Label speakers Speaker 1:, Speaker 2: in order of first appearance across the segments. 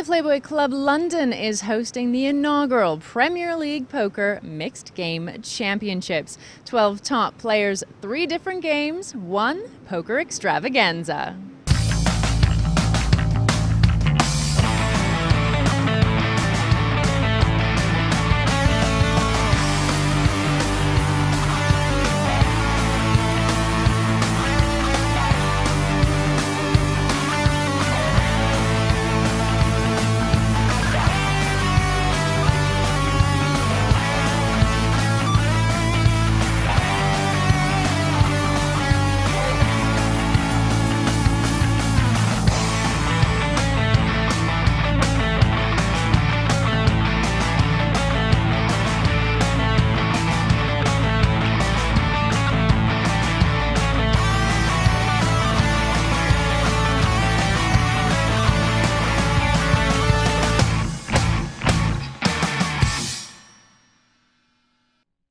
Speaker 1: The Playboy Club London is hosting the inaugural Premier League Poker Mixed Game Championships. 12 top players, 3 different games, 1 poker extravaganza.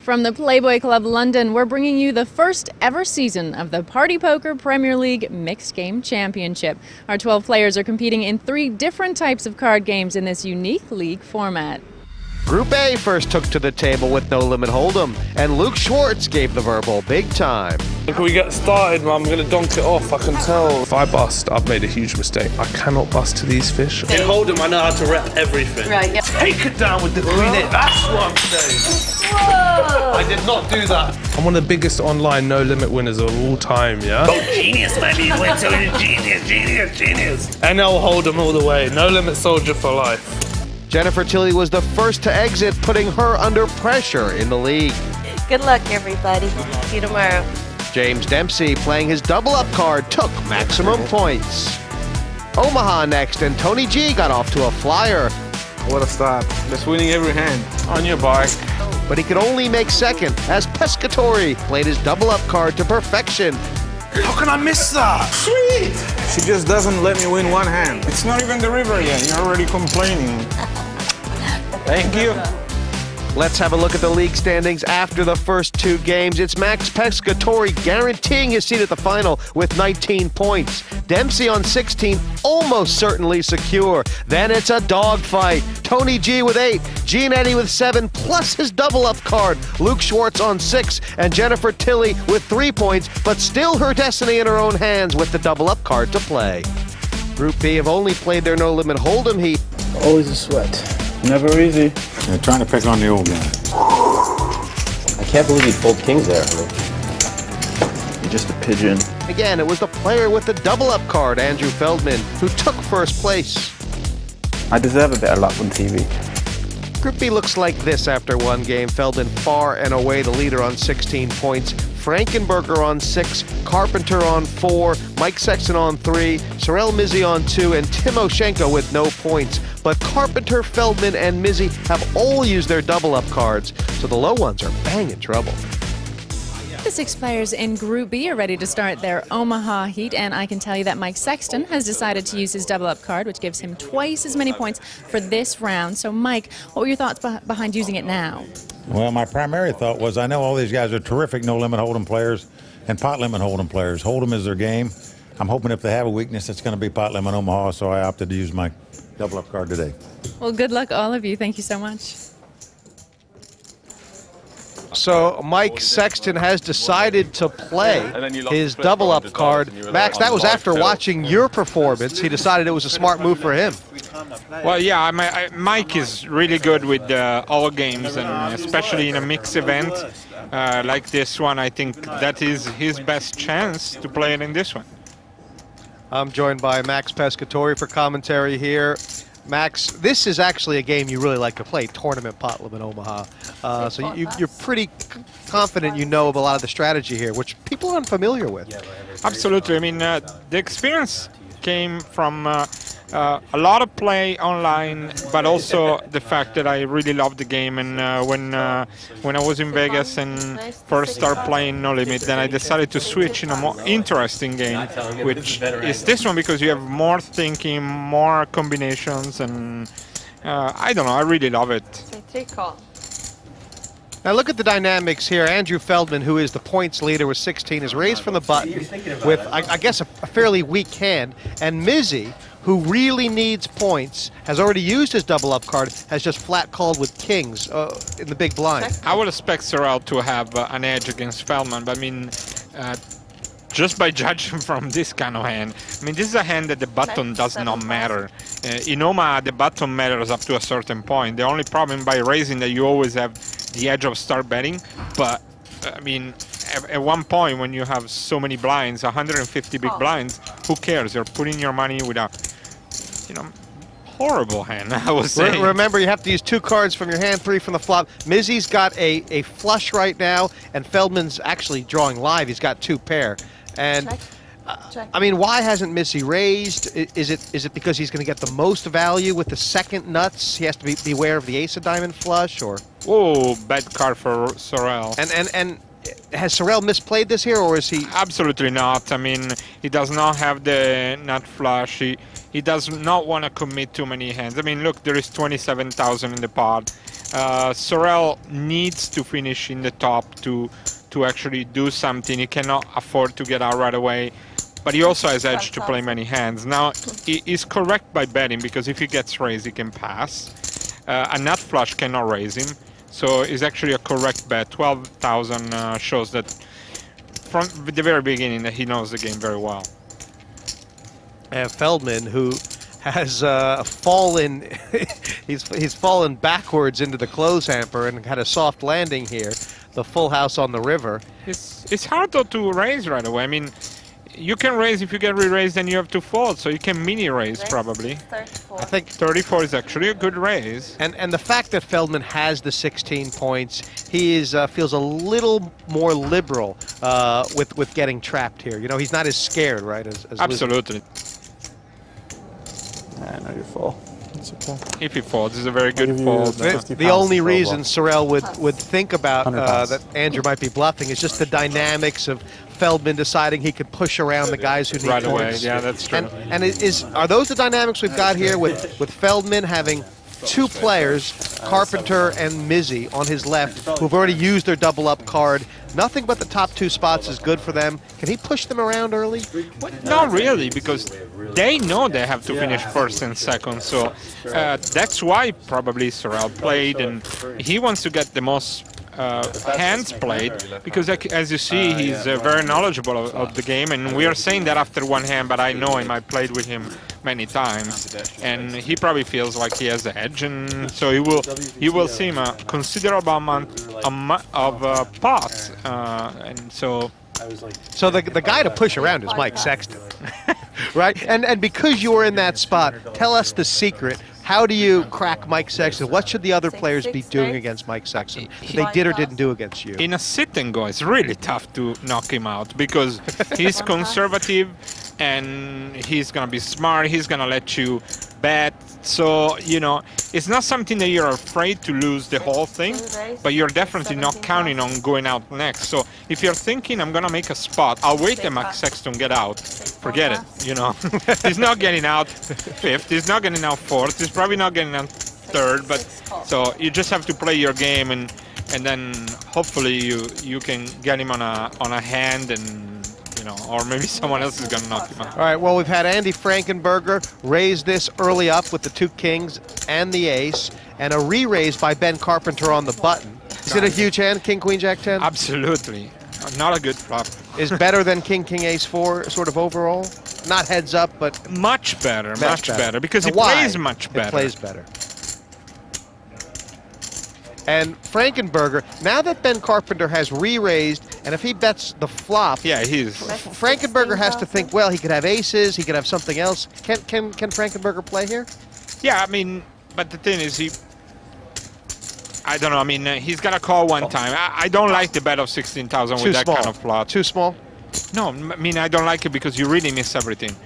Speaker 1: From the Playboy Club London, we're bringing you the first ever season of the Party Poker Premier League Mixed Game Championship. Our 12 players are competing in 3 different types of card games in this unique league format.
Speaker 2: Group A first took to the table with No Limit Hold'em, and Luke Schwartz gave the verbal big time.
Speaker 3: Can we get started, man? I'm going to dunk it off, I can tell. If I bust, I've made a huge mistake. I cannot bust to these fish. In Hold'em, I know how to rep everything.
Speaker 4: Right, yeah.
Speaker 3: Take it down with the queen eight. That's what I'm saying. Whoa! I did not do that. I'm one of the biggest online No Limit winners of all time, yeah?
Speaker 5: Oh, genius, baby. We're doing genius.
Speaker 3: NL Hold'em all the way. No Limit soldier for life.
Speaker 2: Jennifer Tilly was the first to exit, putting her under pressure in the league.
Speaker 4: Good luck, everybody. See you tomorrow.
Speaker 2: James Dempsey, playing his double-up card, took maximum points. Omaha next, and Tony G got off to a flyer.
Speaker 6: What a start. Just winning every hand.
Speaker 3: On your bike.
Speaker 2: But he could only make second, as Pescatori played his double-up card to perfection.
Speaker 3: How can I miss that? Sweet!
Speaker 6: She just doesn't let me win one hand.
Speaker 7: It's not even the river yet. You're already complaining.
Speaker 6: Thank you.
Speaker 2: Let's have a look at the league standings after the first 2 games. It's Max Pescatori guaranteeing his seat at the final with 19 points. Dempsey on 16, almost certainly secure. Then it's a dogfight. Tony G with 8, Gianetti with 7, plus his double-up card. Luke Schwartz on 6, and Jennifer Tilly with 3 points, but still her destiny in her own hands with the double-up card to play. Group B have only played their No Limit Hold'em heat.
Speaker 6: Always a sweat. Never easy.
Speaker 7: They're trying to pick on the old guy.
Speaker 8: I can't believe he pulled kings there. You're just a pigeon.
Speaker 2: Again, it was the player with the double-up card, Andrew Feldman, who took first place.
Speaker 6: I deserve a bit of luck on TV.
Speaker 2: Group B looks like this after one game. Feldman far and away the leader on 16 points. Frankenberger on 6, Carpenter on 4, Mike Sexton on 3, Sorel Mizzi on 2, and Timoshenko with no points. But Carpenter, Feldman, and Mizzi have all used their double-up cards, so the low ones are bang in trouble.
Speaker 1: The 6 players in Group B are ready to start their Omaha heat, and I can tell you that Mike Sexton has decided to use his double-up card, which gives him twice as many points for this round. So, Mike, what were your thoughts behind using it now?
Speaker 7: Well, my primary thought was I know all these guys are terrific No Limit Hold'em players and Pot Limit Hold'em players. Hold'em is their game. I'm hoping if they have a weakness, it's going to be Pot Limit Omaha, so I opted to use my double-up card today.
Speaker 1: Well, good luck, all of you. Thank you so much.
Speaker 2: So Mike Sexton has decided to play his double-up card. Max, that was after watching your performance. He decided it was a smart move for him.
Speaker 9: Well, yeah, Mike is really good with all games, and especially in a mixed event like this one. I think that is his best chance to play it in this one.
Speaker 2: I'm joined by Max Pescatori for commentary here. Max, this is actually a game you really like to play, Tournament Pot Limit Omaha. So you're pretty confident you know of a lot of the strategy here, which people aren't familiar with.
Speaker 9: Absolutely. I mean, the experience came from a lot of play online, but also the fact that I really loved the game. And when I was in Vegas and first started playing No Limit, then I decided to switch in a more interesting game, which is this one, because you have more thinking, more combinations, and I don't know, I really love it.
Speaker 2: Now look at the dynamics here. Andrew Feldman, who is the points leader with 16, is raised from the button with, I guess, a fairly weak hand. And Mizzi who really needs points, has already used his double up card, has just flat called with kings in the big blind.
Speaker 9: I would expect Sorrel to have an edge against Feldman, but I mean, just by judging from this kind of hand, I mean, this is a hand that the button does not matter. In Omaha, the button matters up to a certain point. The only problem by raising that you always have the edge of start betting, but I mean, at one point when you have so many blinds, 150 big blinds, who cares? You're putting your money with a, you know, horrible hand, I would say.
Speaker 2: Remember, you have to use 2 cards from your hand, 3 from the flop. Mizzy's got a flush right now, and Feldman's actually drawing live. He's got 2 pair. And I mean, why hasn't Mizzy raised? Is it because he's going to get the most value with the second nuts? He has to beware of the ace of diamond flush, or?
Speaker 9: Oh, bad card for Sorrel.
Speaker 2: And has Sorrel misplayed this here, or is he?
Speaker 9: Absolutely not. I mean, he does not have the nut flush. He does not want to commit too many hands. I mean, look, there is 27,000 in the pot. Sorrel needs to finish in the top to actually do something. He cannot afford to get out right away. But he also has edge to play many hands. Now, he is correct by betting, because if he gets raised, he can pass. A nut flush cannot raise him. So it's actually a correct bet. 12,000 shows that from the very beginning that he knows the game very well.
Speaker 2: Feldman, who has fallen, he's fallen backwards into the close hamper and had a soft landing here. The full house on the river.
Speaker 9: It's hard though to raise right away. I mean, you can raise if you get re-raised, then you have to fold, so you can mini-raise probably.
Speaker 4: 34.
Speaker 2: I think
Speaker 9: 34 is actually a good raise.
Speaker 2: And the fact that Feldman has the 16 points, he is feels a little more liberal with getting trapped here. You know, he's not as scared, right? As
Speaker 9: Absolutely.
Speaker 6: I know you fall. It's okay.
Speaker 9: If he folds, it's a very good fold.
Speaker 2: The only reason Sorrel would think about that Andrew might be bluffing is just the dynamics of Feldman deciding he could push around the guys who need
Speaker 9: right
Speaker 2: points.
Speaker 9: away. Yeah, that's true.
Speaker 2: And are those the dynamics we've got here with Feldman having 2 players, Carpenter and Mizzy, on his left, who've already used their double up card? Nothing but the top 2 spots is good for them. Can he push them around early?
Speaker 9: Well, not really, because they know they have to finish first and second. So that's why probably Sorrel played, and he wants to get the most hands played, because as you see, he's very knowledgeable of the game, and we are saying that after 1 hand, but I know him, I played with him many times, and he probably feels like he has the edge, and so you will see him a considerable amount of pots, and so
Speaker 2: the guy to push around is Mike Sexton, right? And because you were in that spot, tell us the secret. How do you crack Mike Sexton? What should the other players be doing against Mike Sexton that they did or didn't do against you?
Speaker 9: In a sit and go, it's really tough to knock him out, because he's conservative and he's going to be smart. He's going to let you bet. So, you know, it's not something that you're afraid to lose the whole thing, but you're definitely not counting on going out next. So if you're thinking, I'm going to make a spot, I'll wait till Mike Sexton get out, forget it, you know. He's not getting out 5th, he's not getting out 4th, he's probably not getting out 3rd, but so you just have to play your game, and then hopefully you can get him on a hand, and you know, or maybe someone else is going to knock him out.
Speaker 2: All right, well, we've had Andy Frankenberger raise this early up with the 2 kings and the ace, and a re-raise by Ben Carpenter on the button. Is it a huge hand, King, Queen, Jack 10?
Speaker 9: Absolutely. Not a good flop.
Speaker 2: Is better than King, King, Ace 4 sort of overall? Not heads up, but...
Speaker 9: Much better, much better, because he plays much better.
Speaker 2: He plays better. And Frankenberger, now that Ben Carpenter has re-raised, and if he bets the flop,
Speaker 9: yeah, he's
Speaker 2: Frankenberger has to think, well, he could have aces, he could have something else. Can Frankenberger play here?
Speaker 9: Yeah, I mean, but the thing is, I don't know, I mean, he's got to call one time. I don't like the bet of 16,000 with that kind of flop.
Speaker 2: Too small?
Speaker 9: No, I mean, I don't like it because you really miss everything.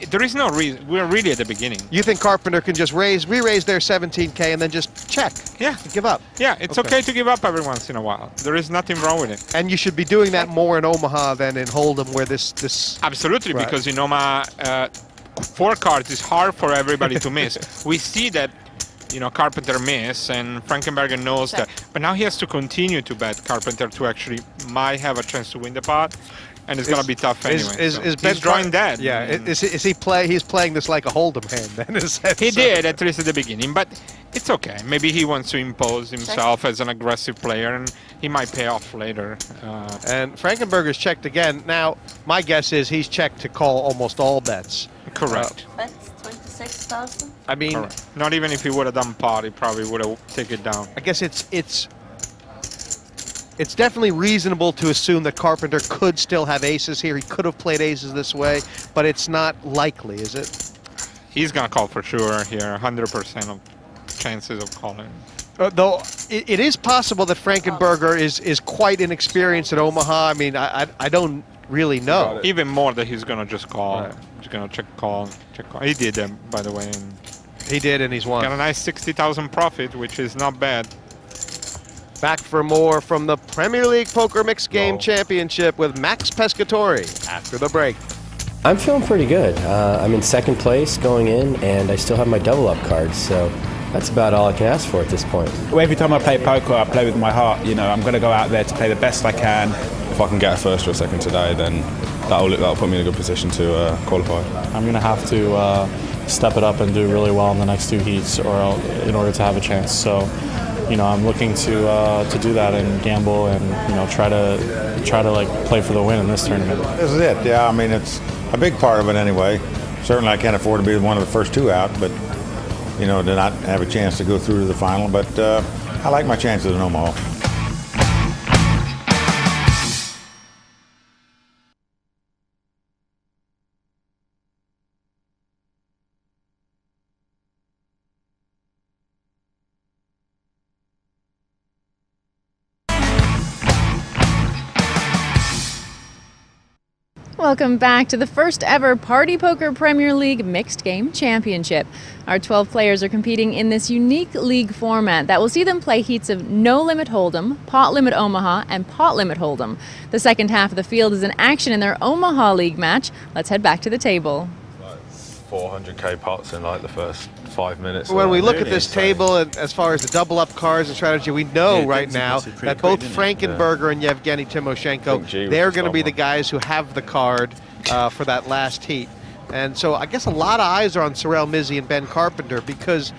Speaker 9: There is no reason. We're really at the beginning.
Speaker 2: You think Carpenter can just re-raise their 17K and then just check?
Speaker 9: Yeah.
Speaker 2: Give up?
Speaker 9: Yeah, it's okay to give up every once in a while. There is nothing wrong with it.
Speaker 2: And you should be doing that more in Omaha than in Hold'em, where this...
Speaker 9: Absolutely, right. Because in Omaha, 4 cards is hard for everybody to miss. We see that, you know, Carpenter miss, and Frankenberger knows that. But now he has to continue to bet Carpenter to actually might have a chance to win the pot. and it's going to be tough anyway.
Speaker 2: He's
Speaker 9: drawing dead.
Speaker 2: Yeah, is he He's playing this like a hold'em hand then?
Speaker 9: He did, at least at the beginning, but it's okay. Maybe he wants to impose himself as an aggressive player, and he might pay off later.
Speaker 2: And Frankenberger's checked again. Now, my guess is he's checked to call almost all bets.
Speaker 9: Correct.
Speaker 4: That's 26,000.
Speaker 2: I mean,
Speaker 9: correct. Not even if he would have done pot, he probably would have taken it down.
Speaker 2: I guess it's definitely reasonable to assume that Carpenter could still have aces here. He could have played aces this way, but it's not likely, is it?
Speaker 9: He's going to call for sure here, 100% of chances of calling.
Speaker 2: Though it is possible that Frankenberger is quite inexperienced at Omaha. I mean, I don't really know.
Speaker 9: Even more that he's going to just call.
Speaker 2: Right.
Speaker 9: He's going to check call. He did that, by the way. And
Speaker 2: he did, and he's won.
Speaker 9: Got a nice 60,000 profit, which is not bad.
Speaker 2: Back for more from the Premier League Poker Mixed Game Championship with Max Pescatore after the break.
Speaker 8: I'm feeling pretty good. I'm in second place going in, and I still have my double up cards, so that's about all I can ask for at this point.
Speaker 10: Well, every time I play poker, I play with my heart. You know, I'm going to go out there to play the best I can.
Speaker 6: If I can get a first or a second today, then that'll put me in a good position to qualify.
Speaker 11: I'm going to have to step it up and do really well in the next 2 heats, or in order to have a chance. So, you know, I'm looking to do that and gamble, and try to like play for the win in this tournament.
Speaker 7: This is it. Yeah, I mean, it's a big part of it anyway. Certainly, I can't afford to be one of the first 2 out, but to not have a chance to go through to the final. But I like my chances in Omaha.
Speaker 1: Welcome back to the first ever Party Poker Premier League Mixed Game Championship. Our 12 players are competing in this unique league format that will see them play heats of No Limit Hold'em, Pot Limit Omaha, and Pot Limit Hold'em. The second half of the field is in action in their Omaha League match. Let's head back to the table.
Speaker 6: 400k pots in like the first 5 minutes.
Speaker 2: When we look at this table, and as far as the double up cards and strategy, we know right now that both Frankenberger and Yevgeny Timoshenko, they're going to be the guys who have the card for that last heat. And so I guess a lot of eyes are on Sorel Mizzi and Ben Carpenter, because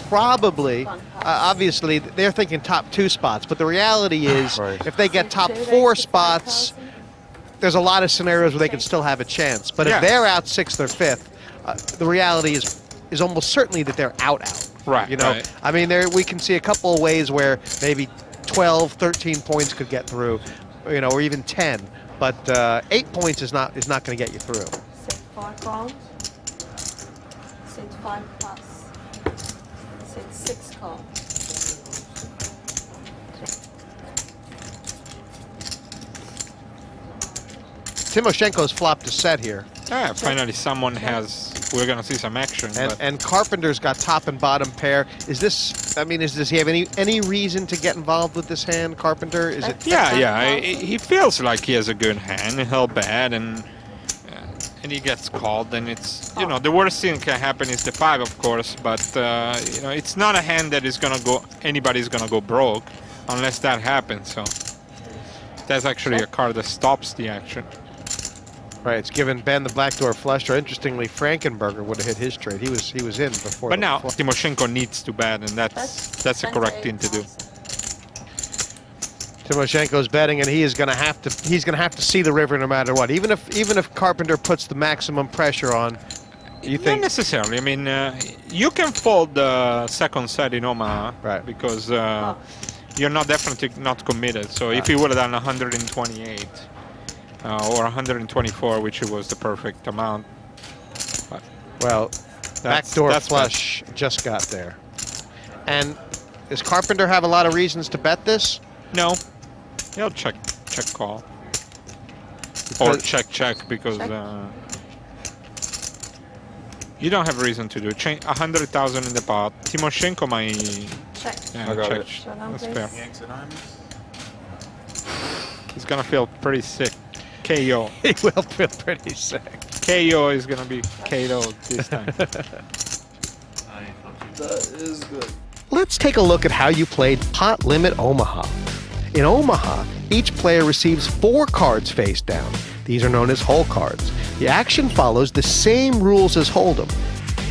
Speaker 2: probably, obviously, they're thinking top 2 spots. But the reality is, if they get top 4 spots, there's a lot of scenarios where they can still have a chance. But if they're out 6th or 5th, the reality is almost certainly that they're out.
Speaker 9: Right.
Speaker 2: Right. I mean, we can see a couple of ways where maybe 12, 13 points could get through, or even 10. But 8 points is not going to get you through.
Speaker 4: 6-5 rounds. 6-5 plus. 6 call.
Speaker 2: Timoshenko's flopped a set here.
Speaker 9: Yeah, finally someone we're going to see some action.
Speaker 2: And Carpenter's got top and bottom pair. Does he have any reason to get involved with this hand, Carpenter? Is it?
Speaker 9: Yeah. He feels like he has a good hand, held bad, and he gets called. Then it's, the worst thing that can happen is the 5, of course, but, it's not a hand that is going to go, anybody's going to go broke unless that happens. So that's actually a card that stops the action.
Speaker 2: Right, it's given Ben the backdoor flush draw. Interestingly, Frankenberger would have hit his trade. He was in before.
Speaker 9: But now Timoshenko needs to bet, and that's the correct thing to do.
Speaker 2: Timoshenko's betting, and he's going to have to see the river no matter what. Even if Carpenter puts the maximum pressure on, you think?
Speaker 9: Not necessarily. I mean, you can fold the second set in Omaha,
Speaker 2: right?
Speaker 9: Because you're definitely not committed. So if you would have done 128. Or 124, which was the perfect amount. But
Speaker 2: well, backdoor flush just got there. And does Carpenter have a lot of reasons to bet this?
Speaker 9: No. He'll check call. Or check because you don't have a reason to do it. 100,000 in the pot. Timoshenko might
Speaker 4: check.
Speaker 9: Yeah,
Speaker 6: I got
Speaker 9: check.
Speaker 6: it.
Speaker 9: That's fair. He's gonna feel pretty sick. KO.
Speaker 2: He will feel pretty sick.
Speaker 9: KO is going to be KO'd this time.
Speaker 6: That is good.
Speaker 2: Let's take a look at how you played Pot Limit Omaha. In Omaha, each player receives 4 cards face down. These are known as hole cards. The action follows the same rules as Hold'em.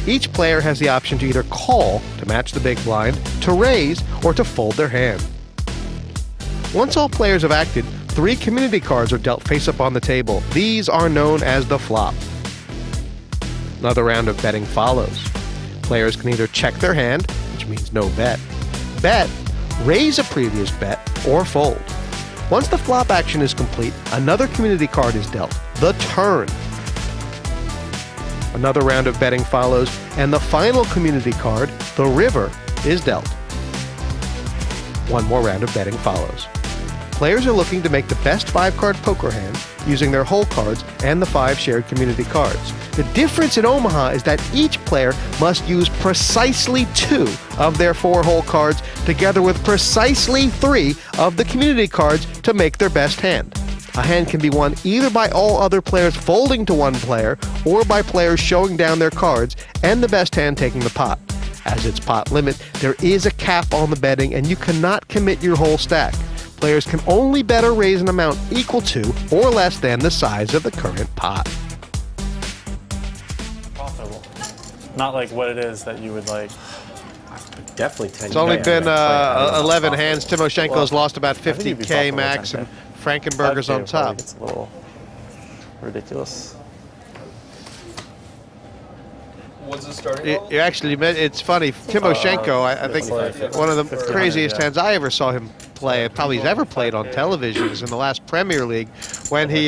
Speaker 2: Each player has the option to either call to match the big blind, to raise, or to fold their hand. Once all players have acted, 3 community cards are dealt face up on the table. These are known as the flop. Another round of betting follows. Players can either check their hand, which means no bet, raise a previous bet, or fold. Once the flop action is complete, another community card is dealt, the turn. Another round of betting follows, and the final community card, the river, is dealt. One more round of betting follows. Players are looking to make the best 5-card poker hand using their hole cards and the 5 shared community cards. The difference in Omaha is that each player must use precisely 2 of their 4 hole cards together with precisely 3 of the community cards to make their best hand. A hand can be won either by all other players folding to one player or by players showing down their cards and the best hand taking the pot. As its pot limit, there is a cap on the betting and you cannot commit your whole stack. Players can only bet or raise an amount equal to or less than the size of the current pot.
Speaker 11: Profitable. Not like what it is that you would like.
Speaker 8: Definitely 10.
Speaker 2: It's only been 11 hands. Timoshenko's lost about 50K max, and Frankenberger's on top.
Speaker 11: It's a little ridiculous.
Speaker 3: What's the starting?
Speaker 2: It's funny. Timoshenko, I think one of the craziest hands I ever saw him play, probably he's ever played on television, is in the last Premier League when he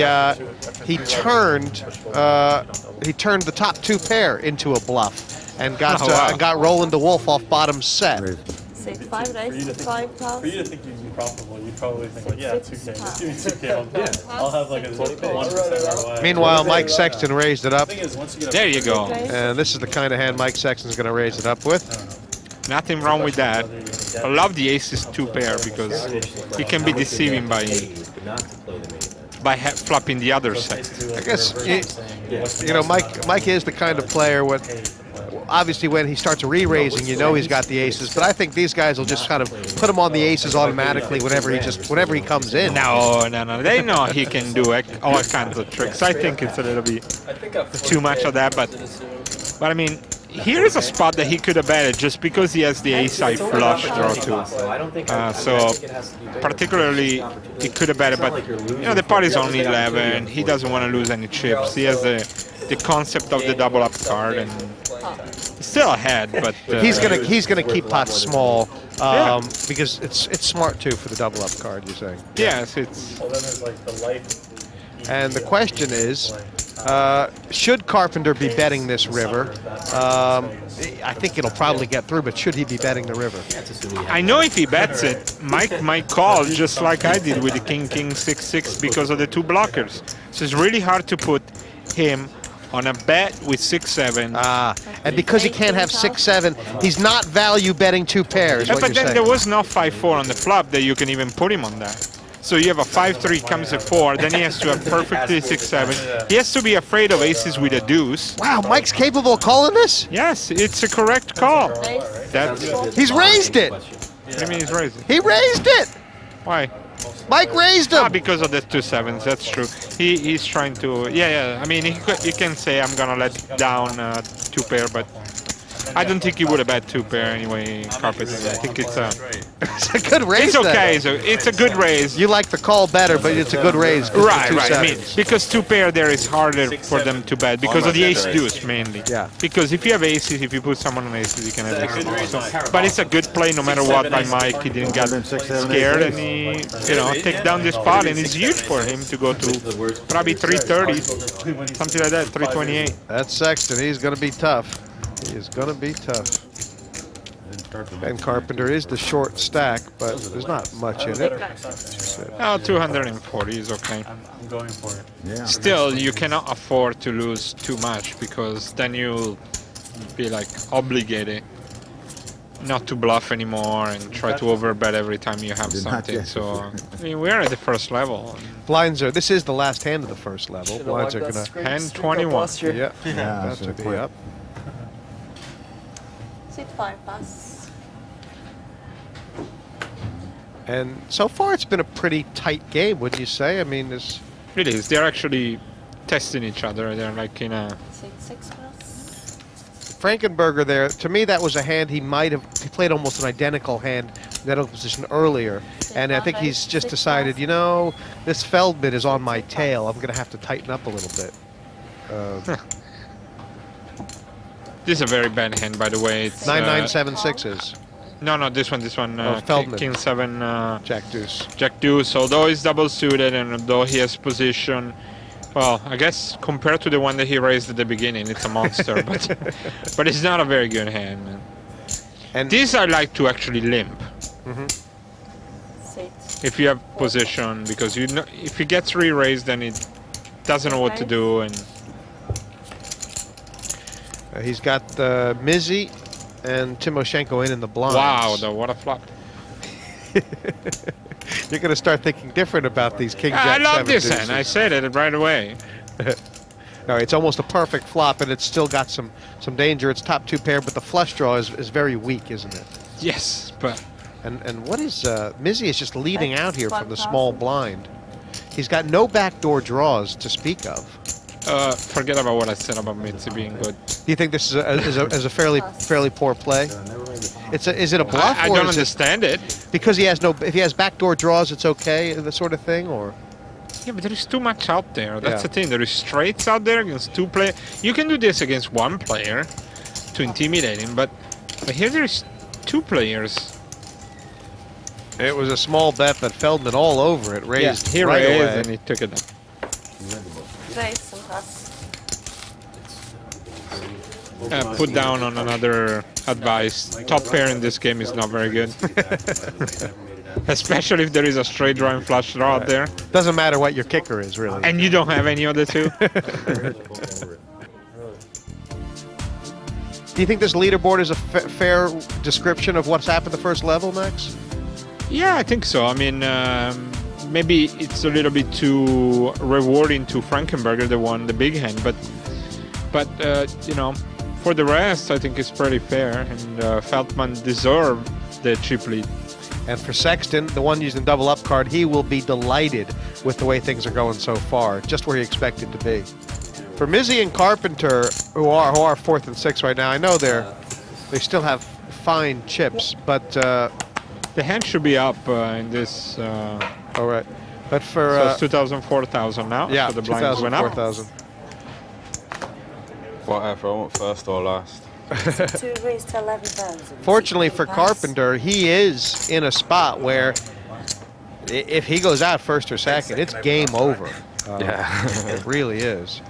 Speaker 2: turned the top 2 pair into a bluff and got Roland de Wolf off bottom set.
Speaker 4: Say 5 races, 5,000.
Speaker 11: For you to think you'd be profitable, you'd probably think like, yeah, 2K. Just give me 2K on that. I'll have like a 1% ROI.
Speaker 2: Meanwhile, Mike Sexton raised it up.
Speaker 9: There you go.
Speaker 2: And this is the kind of hand Mike Sexton's going to raise it up with.
Speaker 9: Nothing wrong with that. I love the aces 2 pair because it can be deceiving by flopping the other set.
Speaker 2: I guess you know Mike is the kind of player obviously when he starts re-raising, you know he's got the aces, but I think these guys will just kind of put him on the aces automatically whenever he comes in.
Speaker 9: No. They know he can do all kinds of tricks. I think it's a little bit too much of that, but I mean, here is a spot that he could have betted just because he has the ace-high flush draw too. So particularly he could have betted, but you know the pot is only 11. He doesn't want to lose any chips. He has the concept of the double-up card, and he's still ahead. But
Speaker 2: he's gonna keep pots small because it's smart too for the double-up card. You're saying?
Speaker 9: Yes, it's.
Speaker 11: Well, then there's like the life.
Speaker 2: And the question is, should Carpenter be betting this river? I think it'll probably get through, but should he be betting the river?
Speaker 9: I know if he bets it, Mike might call just like I did with the King 6-6 because of the 2 blockers. So it's really hard to put him on a bet with 6-7.
Speaker 2: And because he can't have 6-7, he's not value betting 2 pairs.
Speaker 9: But then there was no 5-4 on the flop that you can even put him on that. So you have a 5-3 comes a 4, then he has to have perfectly 6-7. He has to be afraid of aces with a deuce.
Speaker 2: Wow, Mike's capable of calling this?
Speaker 9: Yes, it's a correct call.
Speaker 2: He's raised it.
Speaker 9: What do you mean he's raised it?
Speaker 2: He raised it.
Speaker 9: Why?
Speaker 2: Mike raised him.
Speaker 9: Because of the 2 sevens. That's true. He's trying to. Yeah. I mean, he can say I'm gonna let down 2 pair, but I don't think he would have bet 2 pair anyway. Carpet. I think it's
Speaker 2: a good raise.
Speaker 9: It's okay. It's a good raise.
Speaker 2: You like the call better, but it's a good raise.
Speaker 9: Right. I mean, because 2 pair there is harder for them to bet because of the ace deuce mainly.
Speaker 2: Yeah.
Speaker 9: Because if you have aces, if you put someone on aces, you can have aces. So, but it's a good play no matter what by Mike. He didn't get scared and he, take down this pot, and it's huge for him to go to probably 330, something like that, 328.
Speaker 2: That's Sexton. He's going to be tough. He is going to be tough. And Carpenter is the short stack, but there's not much in it.
Speaker 9: Oh, 240 is okay.
Speaker 11: I'm going for it.
Speaker 7: Yeah.
Speaker 9: Still, you cannot afford to lose too much because then you'll be like obligated not to bluff anymore and try to overbet every time you have something. So, I mean, we're at the first level.
Speaker 2: Blinds are. This is the last hand of the first level. Blinds are going to.
Speaker 9: Hand 21.
Speaker 2: Yeah, that should be up.
Speaker 4: Sit 5 pass.
Speaker 2: And so far, it's been a pretty tight game, wouldn't you say? I mean,
Speaker 9: It is. They're actually testing each other. They're like in a...
Speaker 4: 6 plus.
Speaker 2: Frankenberger there, to me that was a hand he played almost an identical hand, identical position earlier. And I think he's just decided, you know, this Feldman is on my tail. I'm going to have to tighten up a little bit.
Speaker 9: This is a very bad hand, by the way. It's
Speaker 2: 9-9-7-6s.
Speaker 9: No, this one.
Speaker 2: Feldman.
Speaker 9: King 7.
Speaker 2: Jack Deuce.
Speaker 9: Jack Deuce. Although he's double suited and although he has position, well, I guess compared to the one that he raised at the beginning, it's a monster. but it's not a very good hand, man. And this I like to actually limp. If you have position, because you know if he gets re-raised, then it doesn't know what to do. And
Speaker 2: he's got Mizzy and Timoshenko in the blinds.
Speaker 9: Wow, what a flop.
Speaker 2: You're going to start thinking different about these King Jack 7
Speaker 9: I love this
Speaker 2: deuces.
Speaker 9: hand. I said it right away.
Speaker 2: No, it's almost a perfect flop, and it's still got some danger. It's top 2 pair, but the flush draw is very weak, isn't it?
Speaker 9: Yes, but...
Speaker 2: And what is... Mizzy is just leading out here from the small blind. He's got no backdoor draws to speak of.
Speaker 9: Forget about what I said about Mitzi being good.
Speaker 2: Do you think this is a fairly poor play? Is it a bluff?
Speaker 9: I don't understand it.
Speaker 2: Because he has if he has backdoor draws, it's okay, the sort of thing, or?
Speaker 9: Yeah, but there is too much out there. That's the thing. There is straights out there against 2 players. You can do this against 1 player to intimidate him, but here there is 2 players.
Speaker 2: It was a small bet, but Feldman all over it, raised
Speaker 9: he
Speaker 2: right
Speaker 9: raised
Speaker 2: away.
Speaker 9: and he took it down.
Speaker 4: Raise and pass.
Speaker 9: Put down on another advice. Top pair in this game is not very good. Especially if there is a straight draw and flush draw out there.
Speaker 2: Doesn't matter what your kicker is, really.
Speaker 9: And you don't have any of the 2.
Speaker 2: Do you think this leaderboard is a fair description of what's happened the first level, Max?
Speaker 9: Yeah, I think so. I mean, maybe it's a little bit too rewarding to Frankenberger, the big hand, but you know, for the rest, I think it's pretty fair, and Feldman deserved the chip lead.
Speaker 2: And for Sexton, the one using double up card, he will be delighted with the way things are going so far, just where he expected to be. For Mizzy and Carpenter, who are 4th and 6th right now, I know they still have fine chips, but
Speaker 9: the hand should be up in this.
Speaker 2: All right, but for
Speaker 9: so it's 2,000, 4,000 now.
Speaker 2: Yeah,
Speaker 9: so the blinds went up.
Speaker 2: 4,000.
Speaker 6: Whatever, I want first or last.
Speaker 4: To raise to 11,000.
Speaker 2: Fortunately for Carpenter, he is in a spot where if he goes out 1st or 2nd, it's game over. It really is.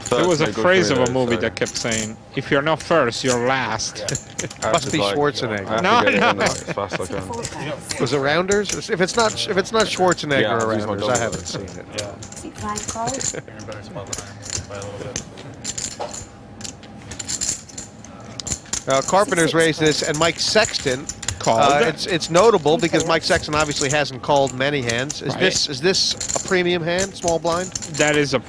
Speaker 9: There was a phrase of a movie that kept saying, "If you're not 1st, you're last."
Speaker 2: Must be Schwarzenegger.
Speaker 9: No.
Speaker 2: Was it Rounders? If it's not Schwarzenegger or Rounders, I haven't seen it. Carpenter's raised this, and Mike Sexton called. It's notable because Mike Sexton obviously hasn't called many hands. Is this a premium hand, small blind?
Speaker 9: That is a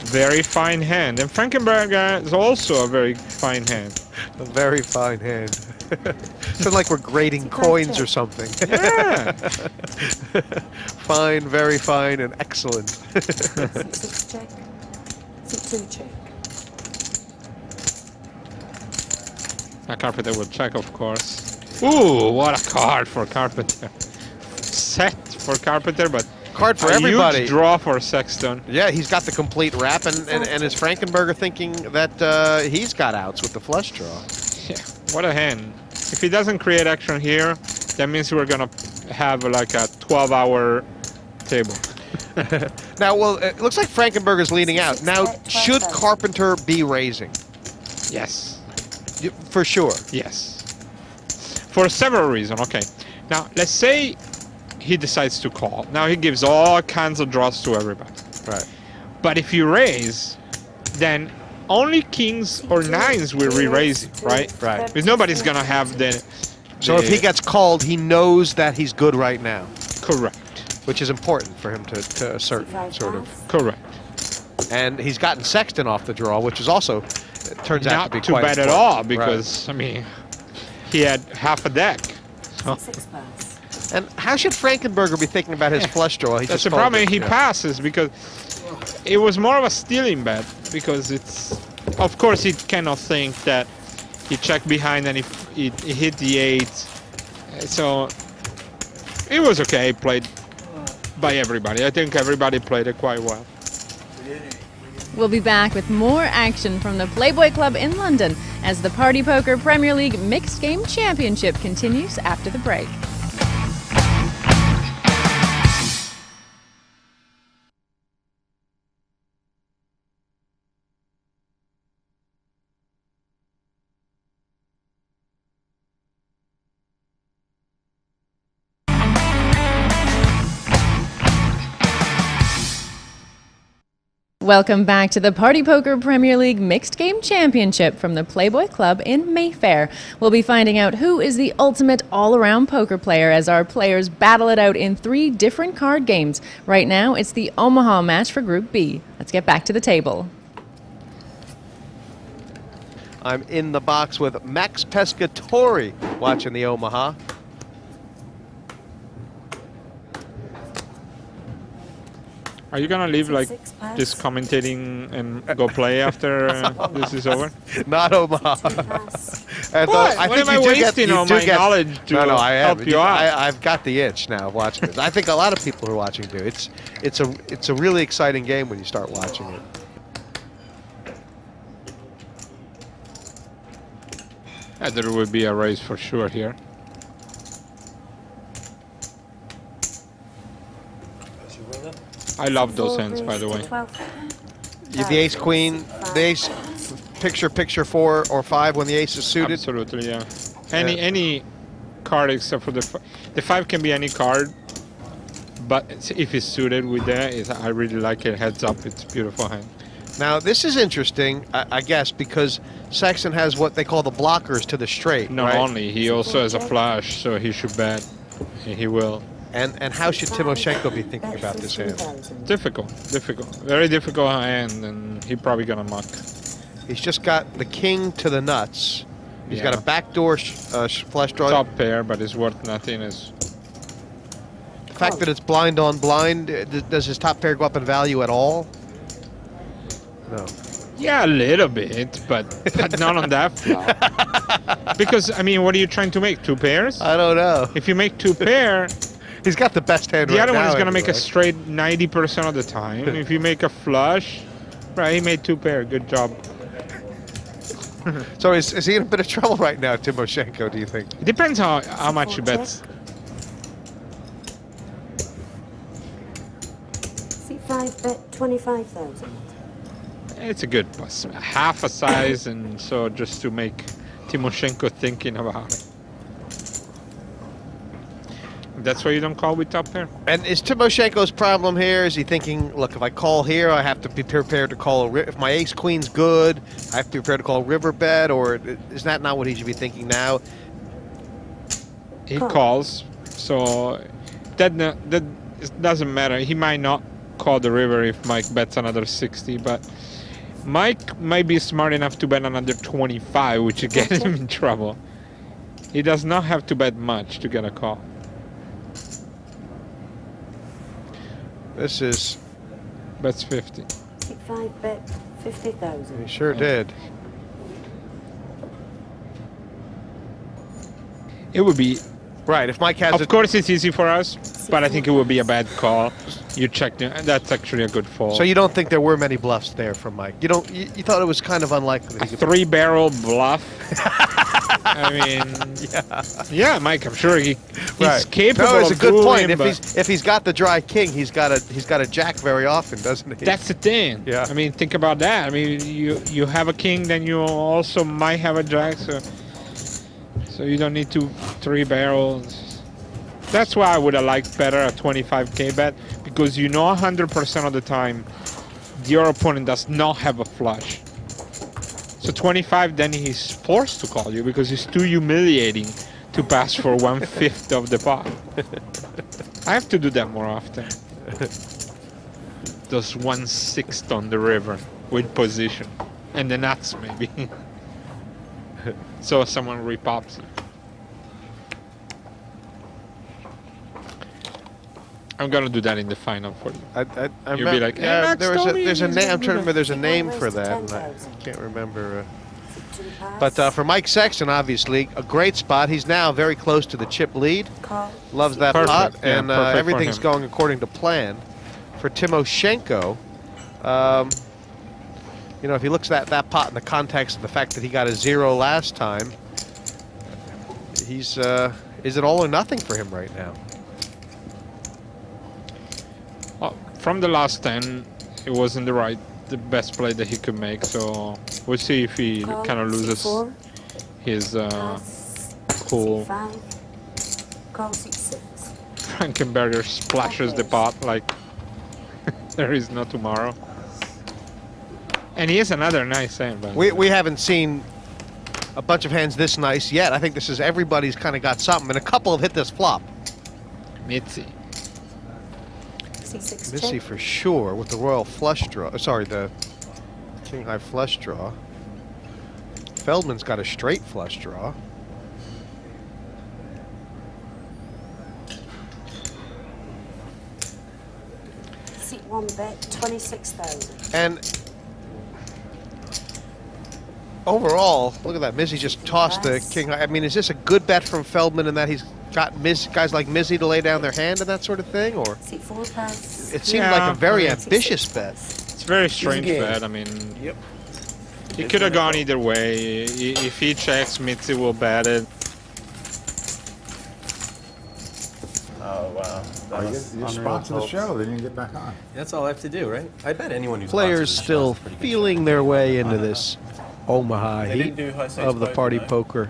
Speaker 9: very fine hand, and Frankenberger is also a very fine hand.
Speaker 2: A very fine hand. It's like we're grading coins or something.
Speaker 9: Yeah.
Speaker 2: Fine, very fine, and excellent.
Speaker 4: 6 check. 6-2 check.
Speaker 9: A Carpenter will check, of course. Ooh, what a card for Carpenter. Set for Carpenter, but
Speaker 2: card for
Speaker 9: a
Speaker 2: everybody.
Speaker 9: Huge draw for Sexton.
Speaker 2: Yeah, he's got the complete wrap, and is Frankenberger thinking that he's got outs with the flush draw?
Speaker 9: Yeah, what a hand. If he doesn't create action here, that means we're going to have like a 12-hour table.
Speaker 2: Now, well, it looks like Frankenberger's leading out. Now, should Carpenter be raising?
Speaker 9: Yes.
Speaker 2: For sure.
Speaker 9: Yes. For several reasons. Okay. Now, let's say he decides to call. Now he gives all kinds of draws to everybody.
Speaker 2: Right.
Speaker 9: But if you raise, then only kings or nines will re-raise it, right?
Speaker 2: Right.
Speaker 9: Because nobody's going to have the...
Speaker 2: So if he gets called, he knows that he's good right now.
Speaker 9: Correct.
Speaker 2: Which is important for him to assert, sort of.
Speaker 9: Correct.
Speaker 2: And he's gotten Sexton off the draw, which is also... It turns out to be quite
Speaker 9: bad
Speaker 2: important.
Speaker 9: at all, because, I mean, he had half a deck. So.
Speaker 2: And how should Frankenberger be thinking about his flush draw?
Speaker 9: That's the problem. He passes because it was more of a stealing bet, because it's, of course, he cannot think that he checked behind and he hit the 8. So it was okay, played by everybody. I think everybody played it quite well.
Speaker 1: We'll be back with more action from the Playboy Club in London as the Party Poker Premier League Mixed Game Championship continues after the break. Welcome back to the Party Poker Premier League Mixed Game Championship from the Playboy Club in Mayfair. We'll be finding out who is the ultimate all-around poker player as our players battle it out in 3 different card games. Right now, it's the Omaha match for Group B. Let's get back to the table.
Speaker 2: I'm in the box with Max Pescatori watching the Omaha.
Speaker 9: Are you gonna leave like this commentating and go play after this is over?
Speaker 2: Not Omaha.
Speaker 9: What? What am I wasting all my knowledge to help you out?
Speaker 2: I've got the itch now watching this. I think a lot of people who are watching do. It's a really exciting game when you start watching it.
Speaker 9: Yeah, there will be a race for sure here. I love those hands, by the way.
Speaker 2: The ace queen, the ace picture 4 or 5 when the ace is suited.
Speaker 9: Absolutely, yeah. Any card except for the 5 can be any card, but if it's suited with that, I really like it. Heads up, it's a beautiful hand.
Speaker 2: Now this is interesting, I guess, because Sexton has what they call the blockers to the straight.
Speaker 9: Not only, he also has a flash, so he should bet. He will.
Speaker 2: And how should Timoshenko be thinking about this hand?
Speaker 9: Difficult. Very difficult hand, and he's probably gonna muck.
Speaker 2: He's just got the king to the nuts. He's got a backdoor flush draw.
Speaker 9: Top pair, but it's worth nothing. Is
Speaker 2: the fact that it's blind on blind, does his top pair go up in value at all? No.
Speaker 9: Yeah, a little bit, but not on that flop. Because, I mean, what are you trying to make? 2 pairs?
Speaker 2: I don't know.
Speaker 9: If you make 2 pair...
Speaker 2: He's got the best hand right now.
Speaker 9: The other one is going to make a straight 90% of the time. If you make a flush, right, he made 2 pair. Good job.
Speaker 2: So is he in a bit of trouble right now, Timoshenko, do you think?
Speaker 9: It depends how much he bets.
Speaker 4: C5 bet 25,000.
Speaker 9: It's a good bus. Half a size, and so just to make Timoshenko thinking about it. That's why you don't call with top pair.
Speaker 2: And is Timoshenko's problem here? Is he thinking, look, if I call here, I have to be prepared to call if my ace queen's good, I have to be prepared to call river bet, or is that not what he should be thinking now?
Speaker 9: He calls, so that doesn't matter. He might not call the river if Mike bets another 60, but Mike might be smart enough to bet another 25, which would get him in trouble. He does not have to bet much to get a call.
Speaker 2: This is...
Speaker 9: Bets 50.
Speaker 4: C5 bet 50,000.
Speaker 2: He sure did.
Speaker 9: It would be...
Speaker 2: Right, if Mike has...
Speaker 9: Of course it's easy for us, but I think it would be a bad call. You checked it, and that's actually a good fold.
Speaker 2: So you don't think there were many bluffs there from Mike? You don't. You thought it was kind of unlikely.
Speaker 9: A 3-barrel bluff. I mean, yeah, Mike. I'm sure he's capable.
Speaker 2: No, it's a good point.
Speaker 9: Him,
Speaker 2: if he's got the dry king, he's got a jack very often, doesn't he?
Speaker 9: That's the thing.
Speaker 2: Yeah.
Speaker 9: I mean, think about that. I mean, you have a king, then you also might have a jack, so you don't need 3 barrels. That's why I would have liked better a 25K bet, because you know 100% of the time your opponent does not have a flush. So 25, then he's forced to call you because it's too humiliating to pass for 1/5 of the pot. I have to do that more often. Those 1/6 on the river with position. And the nuts, maybe. So someone repops it. I'm gonna do that in the final for you. You'll be like,
Speaker 2: yeah,
Speaker 9: hey,
Speaker 2: there's a name. I'm trying to remember. There's a name for that, and I can't remember. But for Mike Sexton, obviously, a great spot. He's now very close to the chip lead. Loves that pot, and everything's going according to plan. For Timoshenko, you know, if he looks at that pot in the context of the fact that he got a 0 last time, he's is it all or nothing for him right now?
Speaker 9: Well, from the last 10, it wasn't the best play that he could make. So we'll see if he kind of loses his cool. Frankenberger splashes the pot like there is no tomorrow. And he has another nice hand.
Speaker 2: We haven't seen a bunch of hands this nice yet. I think this is everybody's kind of got something, and a couple have hit this flop.
Speaker 9: Mitzi.
Speaker 2: Missy for sure with the royal flush draw. Sorry, the king high flush draw. Feldman's got a straight flush draw.
Speaker 4: Seat 1 bet, 26,000.
Speaker 2: And overall, look at that. Mizzy just tossed the king high. I mean, is this a good bet from Feldman in that he's got guys like Mizzy to lay down their hand and that sort of thing? Or it seemed like a very ambitious bet.
Speaker 9: It's a very strange bet. I mean, it could have gone either way. If he checks, Mitzi will bet it.
Speaker 12: Oh, wow.
Speaker 7: You're sponsoring the show, then you can get back on.
Speaker 8: That's all I have to do, right? I bet anyone who's
Speaker 2: Players still feeling their way into this Omaha heat of the Party Poker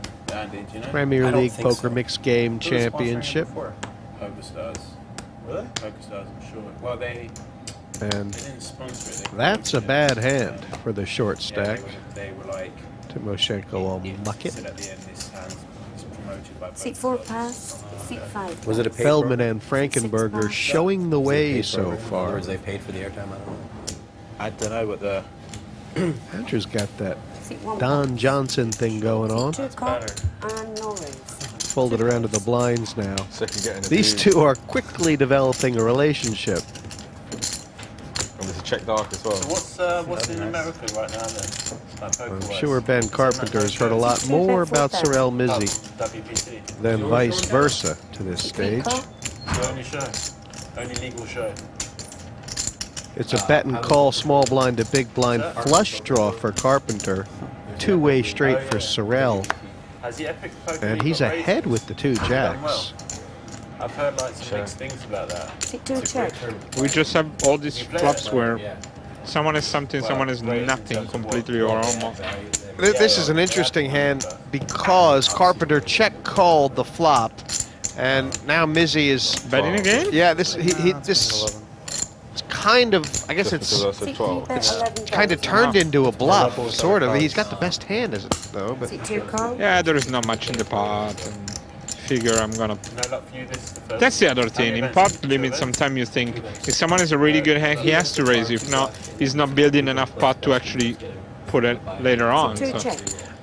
Speaker 2: Premier League Poker Mixed Game Championship.
Speaker 12: Poker Stars. Really? Poker Stars, I'm sure. Well, they
Speaker 2: And
Speaker 12: didn't sponsor it.
Speaker 2: that's a bad hand for the short stack.
Speaker 12: They were like,
Speaker 2: Timoshenko will muck it.
Speaker 12: at the end, this hand is promoted by
Speaker 4: Seat 4 pass, seat 5.
Speaker 8: Was it a paid
Speaker 2: Feldman and Frankenberger showing the way so far.
Speaker 8: Or was they paid for the airtime? I don't know.
Speaker 12: I don't know what the
Speaker 2: Andrew's got that Don Johnson thing going on.
Speaker 4: And Norris.
Speaker 2: Folded around to the blinds now. These two are quickly developing a relationship.
Speaker 6: And there's a check dark as well.
Speaker 12: So what's in America right now then? Like
Speaker 2: I'm sure Ben Carpenter has heard a lot more about Sorel Mizzy
Speaker 12: WPT.
Speaker 2: than vice versa to this stage.
Speaker 12: The only show. Only legal show.
Speaker 2: It's a bet and call small blind to big blind flush draw for Carpenter. Two-way straight for Sorel.
Speaker 12: Has the Epic Poker
Speaker 2: And
Speaker 12: League
Speaker 2: he's
Speaker 12: got
Speaker 2: ahead
Speaker 12: ratings?
Speaker 2: with the two jacks.
Speaker 12: I've heard like some mixed things about that.
Speaker 9: We just have all these flops where someone is something, someone is nothing completely or almost.
Speaker 2: This is an interesting hand because Carpenter check called the flop, and now Mizzy is
Speaker 9: betting again.
Speaker 2: Yeah, this it's kind of, I guess it's kind of turned into a bluff, sort of. He's got the best hand, is it though? But
Speaker 9: Yeah, there is not much in the pot. And figure I'm gonna. That's the other thing. In pot limit, sometimes you think if someone is a really good hand, he has to raise. If not, he's not building enough pot to actually put it later on. So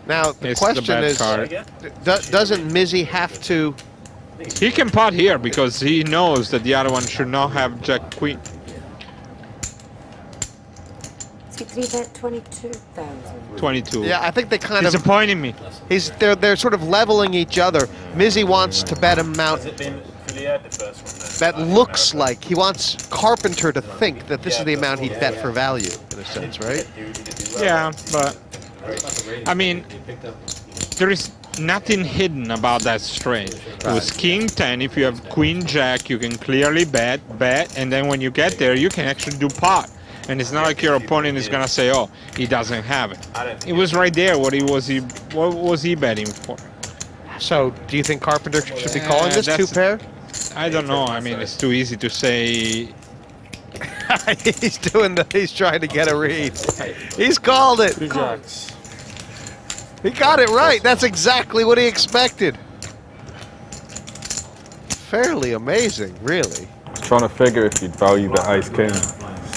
Speaker 2: now the question is, doesn't Mizzy have to?
Speaker 9: He can pot here because he knows that the other one should not have Jack Queen.
Speaker 4: 3 bet 22,000.
Speaker 9: 22.
Speaker 2: Yeah, I think they kind of
Speaker 9: disappointing me.
Speaker 2: They're sort of leveling each other. Mizzy wants to bet him out. That looks like he wants Carpenter to think that this is the amount he'd bet for value, in a sense, right?
Speaker 9: Yeah, but I mean, there is nothing hidden about that straight. It was King 10. If you have Queen Jack, you can clearly bet, and then when you get there, you can actually do pot. And it's not like your opponent is gonna say, "Oh, he doesn't have it." It was right there. What was he betting for?
Speaker 2: So, do you think Carpenter should be calling this two pair?
Speaker 9: I don't know. I mean, it's too easy to say.
Speaker 2: He's trying to get a read. He's called it.
Speaker 6: Two jacks.
Speaker 2: He got it right. That's exactly what he expected. Fairly amazing, really.
Speaker 6: Trying to figure if you'd value the ace king.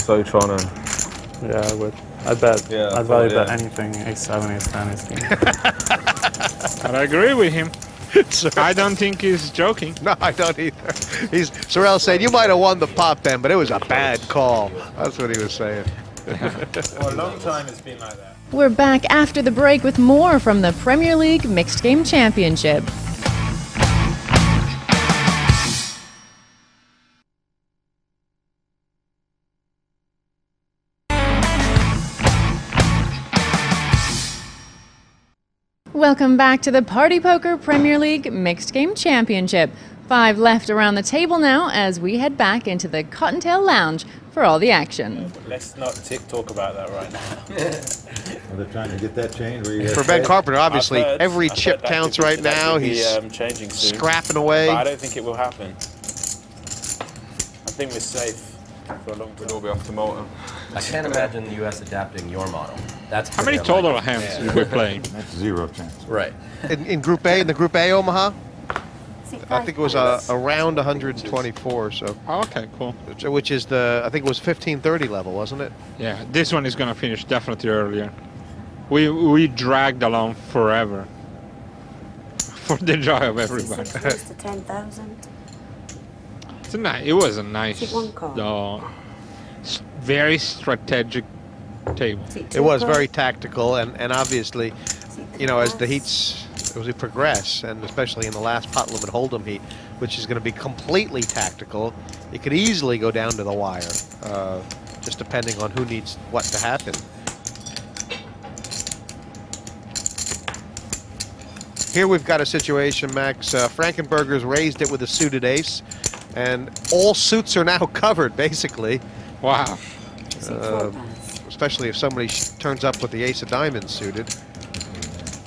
Speaker 6: So trying to.
Speaker 11: Yeah, I would. I bet.
Speaker 6: Yeah,
Speaker 11: I'd value bet anything. Ace 7, Ace 10, Ace King.
Speaker 9: And I agree with him. I don't think he's joking.
Speaker 2: No, I don't either. Sorrell said, you might have won the pot, Ben, but it was a bad call. That's what he was saying.
Speaker 12: For a long time, it's been like that.
Speaker 1: We're back after the break with more from the Premier League Mixed Game Championship. Welcome back to the Party Poker Premier League Mixed Game Championship. 5 left around the table now as we head back into the Cottontail Lounge for all the action.
Speaker 12: Let's not talk about that right now.
Speaker 7: Are they trying to get that change?
Speaker 2: For Ben Carpenter, obviously, every chip counts right now. He's
Speaker 12: changing soon,
Speaker 2: scrapping away.
Speaker 12: But I don't think it will happen. I think we're safe for a long time.
Speaker 8: We'll all be off to Malta. I can't imagine the US adapting your model. That's
Speaker 9: how many total hands we're playing?
Speaker 7: That's 0 chance.
Speaker 8: Right.
Speaker 2: In Group A, in the Group A Omaha, I think it was around 124. So.
Speaker 9: Oh, okay, cool.
Speaker 2: Which is I think it was 1530 level, wasn't it?
Speaker 9: Yeah, this one is going to finish definitely earlier. We dragged along forever for the joy of everybody.
Speaker 4: Close to 10,000.
Speaker 9: It was a nice,
Speaker 4: call.
Speaker 9: very strategic table.
Speaker 2: It was very tactical, and obviously, you know, as the heats, as we progress, and especially in the last pot limit hold'em heat, which is going to be completely tactical, it could easily go down to the wire, just depending on who needs what to happen. Here we've got a situation, Max. Frankenberger's raised it with a suited ace, and all suits are now covered, basically.
Speaker 9: Wow.
Speaker 2: Especially if somebody turns up with the ace of diamonds suited.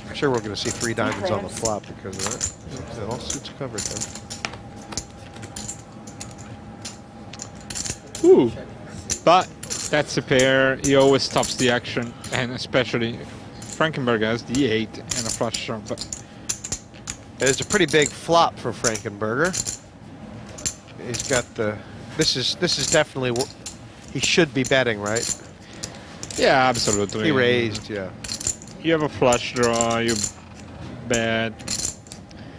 Speaker 2: I'm sure we're going to see 3 diamonds on the flop because of that. All suits covered then.
Speaker 9: Ooh. But that's a pair. He always stops the action, and especially Frankenberger has the 8 and a flush draw. But
Speaker 2: it's a pretty big flop for Frankenberger. He's got the. This is definitely what he should be betting, right?
Speaker 9: Yeah, absolutely.
Speaker 2: He raised, yeah.
Speaker 9: You have a flush draw, you bet.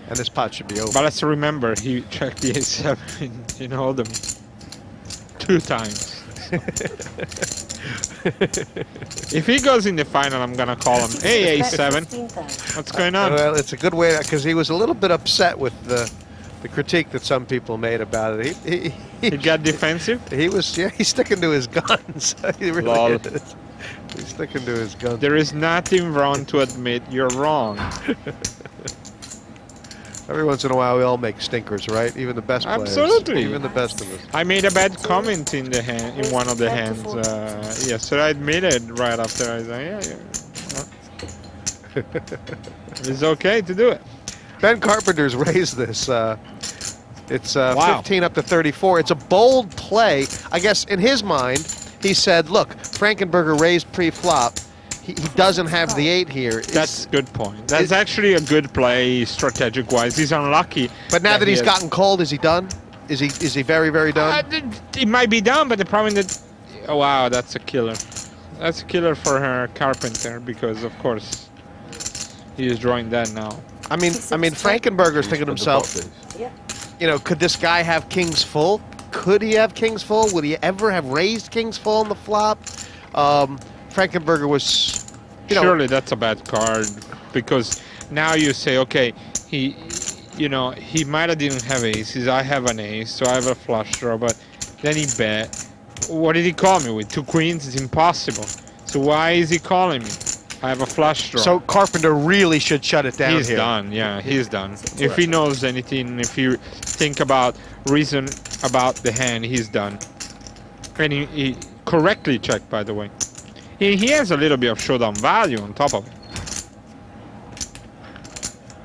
Speaker 2: And this pot should be over.
Speaker 9: But let's remember, he checked the A7 in hold'em 2 times. If he goes in the final, I'm gonna call him, hey A7, what's going on?
Speaker 2: Well, it's a good way, because he was a little bit upset with the critique that some people made about it.
Speaker 9: He got defensive?
Speaker 2: He's sticking to his guns. He really is. He's sticking to his guns.
Speaker 9: There is nothing wrong to admit you're wrong.
Speaker 2: Every once in a while, we all make stinkers, right? Even the best players.
Speaker 9: Absolutely.
Speaker 2: Even the best of us.
Speaker 9: I made a bad comment in the hand, in one of the hands. So I admitted right after. I was like, it's okay to do it.
Speaker 2: Ben Carpenter's raised this. It's 15 up to 34. It's a bold play. I guess in his mind, he said, look, Frankenberger raised pre-flop. He doesn't have the 8 here.
Speaker 9: That's a good point. That's actually a good play strategic-wise. He's unlucky.
Speaker 2: But now that he's gotten called, is he done? Is he very, very done?
Speaker 9: He might be done, but the problem is that... Oh, wow, that's a killer. That's a killer for her Carpenter because, of course, he is drawing that now.
Speaker 2: I mean, Frankenberger's thinking to himself, you know, could this guy have kings full? Could he have kings full? Would he ever have raised kings full on the flop? Frankenberger was, you know,
Speaker 9: surely that's a bad card because now you say, okay, he might have didn't have aces. I have an ace, so I have a flush draw. But then he bet. What did he call me with? 2 queens? It's impossible. So why is he calling me? I have a flush draw.
Speaker 2: So Carpenter really should shut it down.
Speaker 9: He's done. Yeah, he's done. If he knows anything, if you think about reason about the hand, he's done. And he correctly checked, by the way. He has a little bit of showdown value on top of it.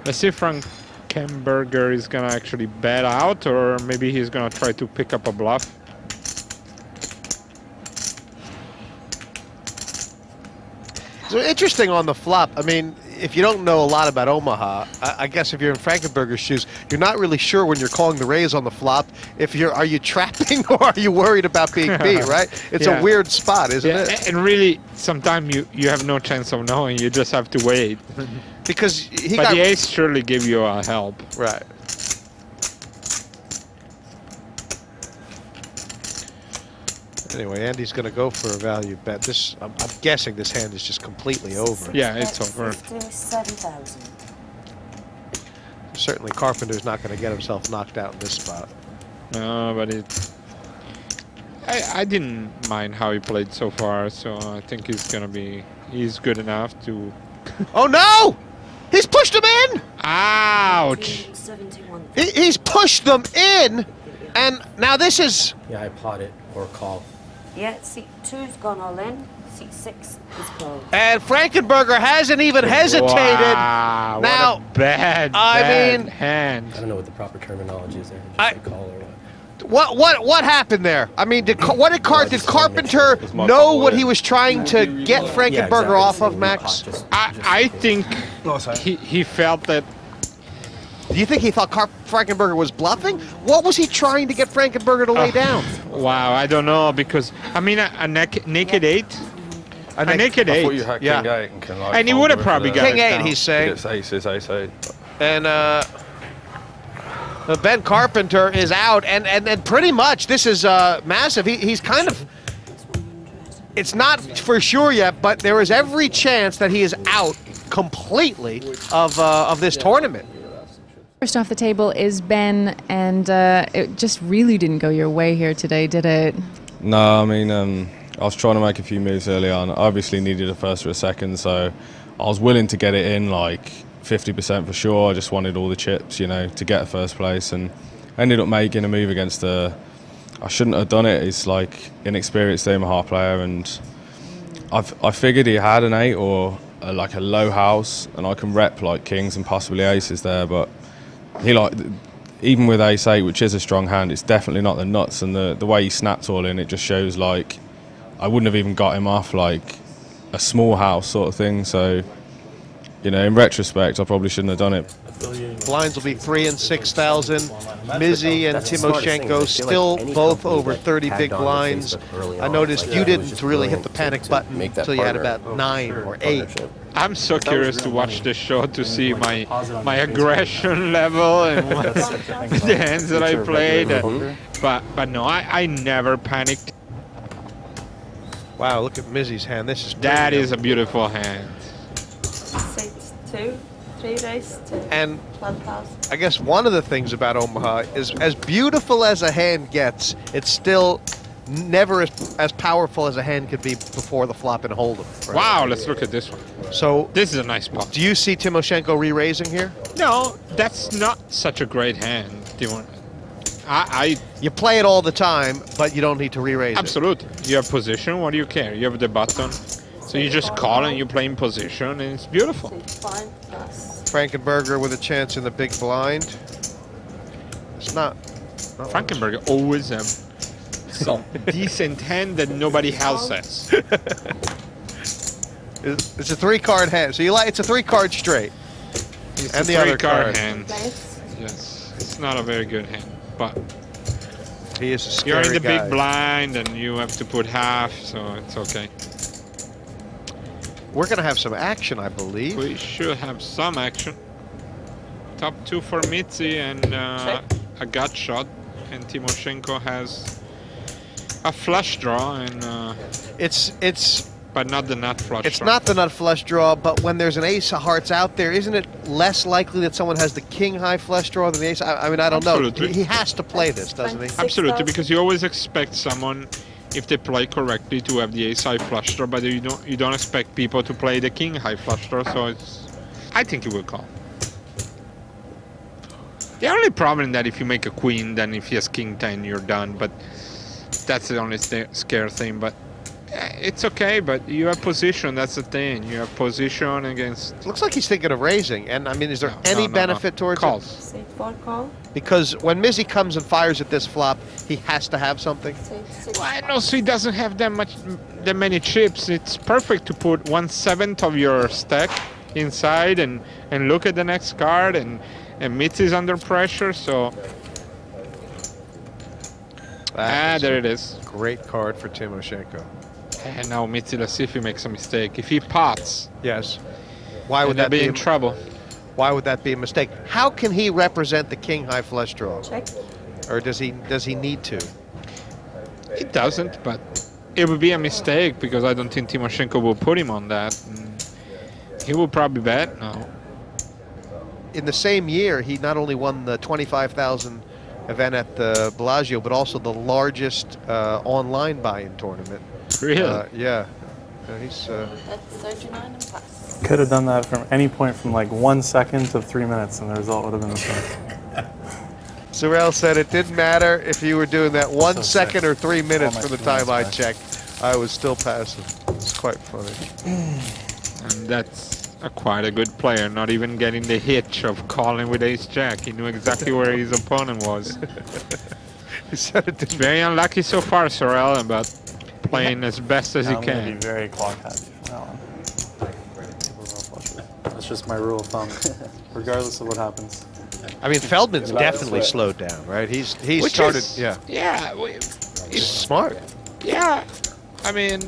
Speaker 9: Let's see if Frankenberger is gonna actually bet out, or maybe he's gonna try to pick up a bluff.
Speaker 2: So interesting on the flop. I mean, if you don't know a lot about Omaha, I guess if you're in Frankenberger's shoes, you're not really sure when you're calling the raise on the flop. Are you trapping or are you worried about being beat, right? It's a weird spot, isn't it?
Speaker 9: And really, sometimes you have no chance of knowing. You just have to wait.
Speaker 2: Because he
Speaker 9: but
Speaker 2: got...
Speaker 9: the ace surely give you a help.
Speaker 2: Right. Anyway, Andy's going to go for a value bet. This, I'm guessing this hand is just completely over.
Speaker 9: Yeah, it's over.
Speaker 4: 57,000.
Speaker 2: Certainly Carpenter's not going to get himself knocked out in this spot.
Speaker 9: No, but it... I didn't mind how he played so far, so I think he's gonna be... He's good enough to...
Speaker 2: Oh no! He's pushed them in!
Speaker 9: Ouch!
Speaker 2: He's pushed them in! And now this is...
Speaker 8: Yeah, I pot it or call.
Speaker 4: Yeah, seat 2's gone all in. Seat 6 is called.
Speaker 2: And Frankenberger hasn't even hesitated.
Speaker 9: Wow,
Speaker 2: now,
Speaker 9: what a bad hand.
Speaker 8: I don't know what the proper terminology is there. Just a call or what?
Speaker 2: What happened there? I mean, did Carpenter know what he was trying to get Frankenberger off of, Max?
Speaker 9: I think he felt that.
Speaker 2: Do you think he thought Frankenberger was bluffing? What was he trying to get Frankenberger to lay down?
Speaker 9: Wow, I don't know, because I mean a naked 8. A naked 8.
Speaker 6: I thought you had King 8 and can, like,
Speaker 9: and he would have probably got
Speaker 2: King 8. He's saying.
Speaker 6: It's aces, ace 8.
Speaker 2: And Ben Carpenter is out, and pretty much this is massive. He's kind of. It's not for sure yet, but there is every chance that he is out completely of this tournament.
Speaker 1: First off the table is Ben, and it just really didn't go your way here today, did it?
Speaker 6: No, I mean, I was trying to make a few moves early on. I obviously needed a first or a second, so I was willing to get it in like 50% for sure. I just wanted all the chips, you know, to get a first place, and ended up making a move against I shouldn't have done it. It's like inexperienced Omaha player, and I figured he had an 8 or like a low house, and I can rep like kings and possibly aces there, but he even with ace 8, which is a strong hand, it's definitely not the nuts, and the way he snapped all in, it just shows like I wouldn't have even got him off like a small house sort of thing. So, you know, in retrospect, I probably shouldn't have done it.
Speaker 2: Blinds will be 3 and 6,000. Mizzy and Timoshenko still both over 30 big blinds. I noticed you didn't really hit the panic button until you had about 9 or 8.
Speaker 9: I'm so curious to watch this show to see my aggression level and the hands that I played. But no, I never panicked.
Speaker 2: Wow, look at Mizzy's hand. This is
Speaker 9: that is a beautiful hand.
Speaker 4: 6, 2, 3 race to
Speaker 2: and
Speaker 4: 12,000.
Speaker 2: I guess one of the things about Omaha is as beautiful as a hand gets, it's still never as powerful as a hand could be before the flop and hold'em. Right?
Speaker 9: Wow, let's look at this one.
Speaker 2: So
Speaker 9: this is a nice spot.
Speaker 2: Do you see Timoshenko re-raising here?
Speaker 9: No, that's not such a great hand.
Speaker 2: You play it all the time, but you don't need to re-raise it.
Speaker 9: Absolutely. You have position, what do you care? You have the button. So you just call and you play in position, and it's beautiful.
Speaker 2: Frankenberger with a chance in the big blind. It's not
Speaker 9: Frankenberger
Speaker 2: much.
Speaker 9: Always have some decent hand that nobody else has.
Speaker 2: It's a 3-card hand, so it's a 3-card straight.
Speaker 9: It's
Speaker 2: and
Speaker 9: a
Speaker 2: the other
Speaker 9: 3-card
Speaker 2: card.
Speaker 9: hand. Yes, it's not a very good hand, but
Speaker 2: he is a scary
Speaker 9: you're in the
Speaker 2: guy.
Speaker 9: big blind and you have to put half, so it's okay.
Speaker 2: We're going to have some action, I believe.
Speaker 9: We should have some action. Top 2 for Mitzi and a gut shot, and Timoshenko has a flush draw, and but not the nut flush.
Speaker 2: It's
Speaker 9: draw.
Speaker 2: not the nut flush draw, but when there's an ace of hearts out there, isn't it less likely that someone has the king high flush draw than the ace? I mean, I don't
Speaker 9: Absolutely.
Speaker 2: know. He has to play this, doesn't he?
Speaker 9: Absolutely, because you always expect someone, if they play correctly, to have the ace high flush draw, but you don't expect people to play the king high flush draw. So I think he will call. The only problem is that if you make a queen, then if he has king 10, you're done. But that's the only scare thing. But it's okay. But you have position. That's the thing. You have position against.
Speaker 2: Looks like he's thinking of raising. And I mean, is there any benefit towards
Speaker 9: calls?
Speaker 2: it?
Speaker 4: 4 call.
Speaker 2: Because when Mizzy comes and fires at this flop, he has to have something.
Speaker 9: Well, no, so he doesn't have that many chips. It's perfect to put 1/7 of your stack inside and look at the next card, and Mitz is under pressure, so there it is.
Speaker 2: Great card for Timoshenko.
Speaker 9: And now Mitzi, let's see if he makes a mistake. If he pots,
Speaker 2: yes, Why would that be
Speaker 9: in trouble?
Speaker 2: Why would that be a mistake? How can he represent the king high flush draw?
Speaker 4: Check.
Speaker 2: Or does he need to?
Speaker 9: It doesn't, but it would be a mistake because I don't think Timoshenko will put him on that. He will probably bet no.
Speaker 2: In the same year, he not only won the 25,000 event at the Bellagio, but also the largest online buy-in tournament.
Speaker 9: Really?
Speaker 2: Yeah. He's.
Speaker 4: That's 39 and pass.
Speaker 11: Could have done that from any point from like 1 second to 3 minutes, and the result would have been the same.
Speaker 2: Sorel said it didn't matter if you were doing that 1 second or 3 minutes from the time I checked. I was still passive. It's quite funny.
Speaker 9: And that's quite a good player, not even getting the hitch of calling with ace-jack. He knew exactly where his opponent was.
Speaker 2: He said it didn't.
Speaker 9: Very unlucky so far, Sorel, but playing as best as he
Speaker 11: I'm going to
Speaker 9: can.
Speaker 11: be very clock happy from that one. That's just my rule of thumb, regardless of what happens.
Speaker 2: I mean, Feldman's definitely slowed down, right? He's started. Yeah.
Speaker 9: Yeah.
Speaker 2: He's smart.
Speaker 9: Yeah. I mean,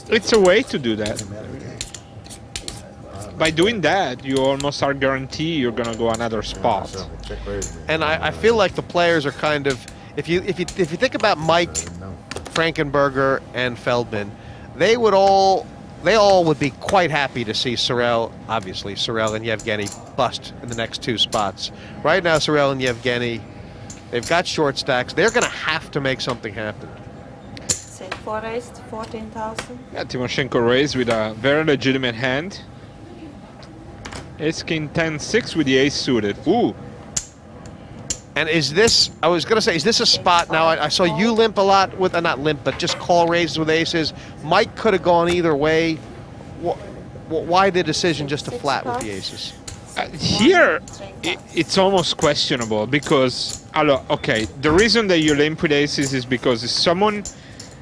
Speaker 9: it's a way to do that. By doing that, you almost are guaranteed you're going to go another spot.
Speaker 2: And I feel like the players are kind of, if you think about Mike, Frankenberger, and Feldman, they all would be quite happy to see Sorel, obviously Sorel and Yevgeny bust in the next two spots. Right now, Sorel and Yevgeny, they've got short stacks. They're going to have to make something happen.
Speaker 4: Say 4 raised, 14,000.
Speaker 9: Yeah, Timoshenko raised with a very legitimate hand. Ace King 10-6 with the ace suited. Ooh.
Speaker 2: And is this, I was going to say, is this a spot now? I saw you limp a lot with, not limp, but just call raises with aces. Mike could have gone either way. Why the decision just to flat with the aces?
Speaker 9: Here, it's almost questionable because, okay, the reason that you limp with aces is because if someone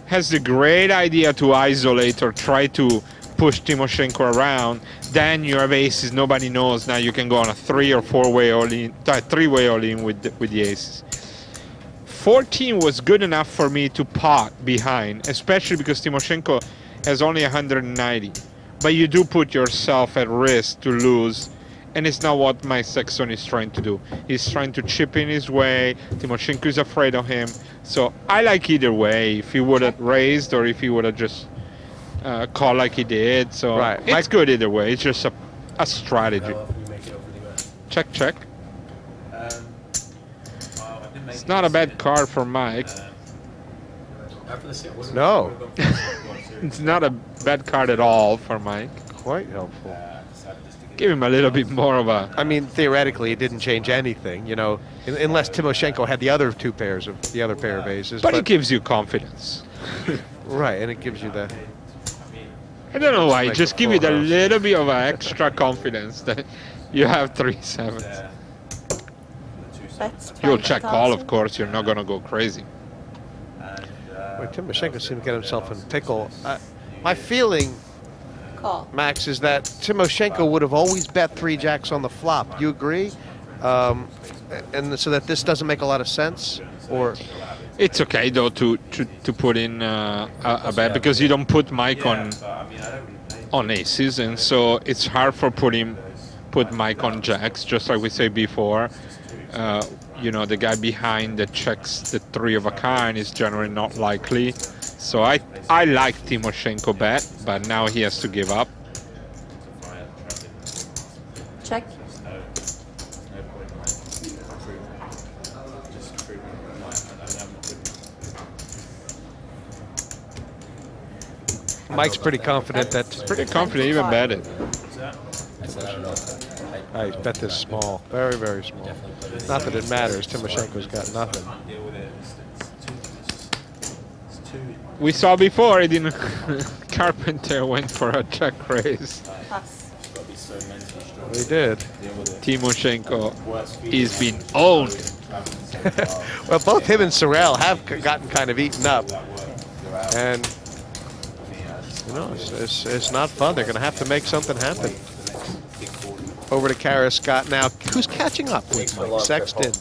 Speaker 9: has the great idea to isolate or try to push Timoshenko around, then you have aces, nobody knows. Now you can go on a 3 or 4-way all-in, 3-way all-in with the aces. 14 was good enough for me to pot behind, especially because Timoshenko has only 190. But you do put yourself at risk to lose, and it's not what Mike Sexton is trying to do. He's trying to chip in his way. Timoshenko is afraid of him. So I like either way, if he would have raised or if he would have just call like he did, so right. It's good either way. It's just a strategy. Check, check. It's not a bad card for Mike.
Speaker 2: No.
Speaker 9: It's not a bad card at all for Mike.
Speaker 2: Quite helpful.
Speaker 9: Give him a little bit more of a...
Speaker 2: I mean, theoretically, it didn't change anything, you know, unless Timoshenko had the other pair of aces.
Speaker 9: But it gives you confidence.
Speaker 2: Right, and it gives you the...
Speaker 9: I don't know why, just give you a little bit of extra confidence that you have 3 sevens. You'll check call, of course, you're not going to go crazy.
Speaker 2: Well, Timoshenko seemed to get himself in pickle. My feeling, Max, is that Timoshenko would have always bet 3 jacks on the flop. Do you agree? And so that this doesn't make a lot of sense? Or...
Speaker 9: It's okay though to put in a bet because you don't put Mike on aces, and so it's hard for put Mike on jacks, just like we said before. You know, the guy behind that checks the 3 of a kind is generally not likely. So I like Timoshenko bet, but now he has to give up.
Speaker 4: Check.
Speaker 2: Mike's pretty confident that...
Speaker 9: Pretty confident, even bet it.
Speaker 2: I bet this small, very, very small. Not that it matters, Timoshenko's got nothing.
Speaker 9: We saw before, it didn't. Carpenter went for a check raise.
Speaker 2: We did.
Speaker 9: Timoshenko is being owned.
Speaker 2: Well, both him and Sorel have gotten kind of eaten up. And... you know, it's not fun. They're going to have to make something happen. Over to Kara Scott now. Who's catching up with Mike Sexton?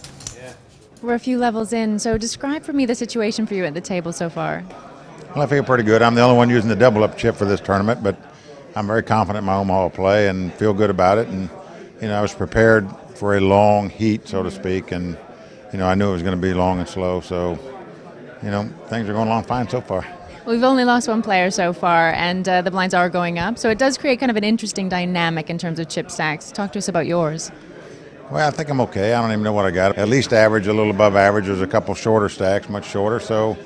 Speaker 1: We're a few levels in, so describe for me the situation for you at the table so far.
Speaker 7: Well, I feel pretty good. I'm the only one using the double-up chip for this tournament, but I'm very confident in my Omaha play and feel good about it. And, I was prepared for a long heat, so to speak, and, I knew it was going to be long and slow. So, things are going along fine so far.
Speaker 1: We've only lost one player so far, and the blinds are going up, so it does create kind of an interesting dynamic in terms of chip stacks. Talk to us about yours.
Speaker 7: Well, I think I'm okay. I don't even know what I got. At least average, a little above average. There's a couple shorter stacks, much shorter. So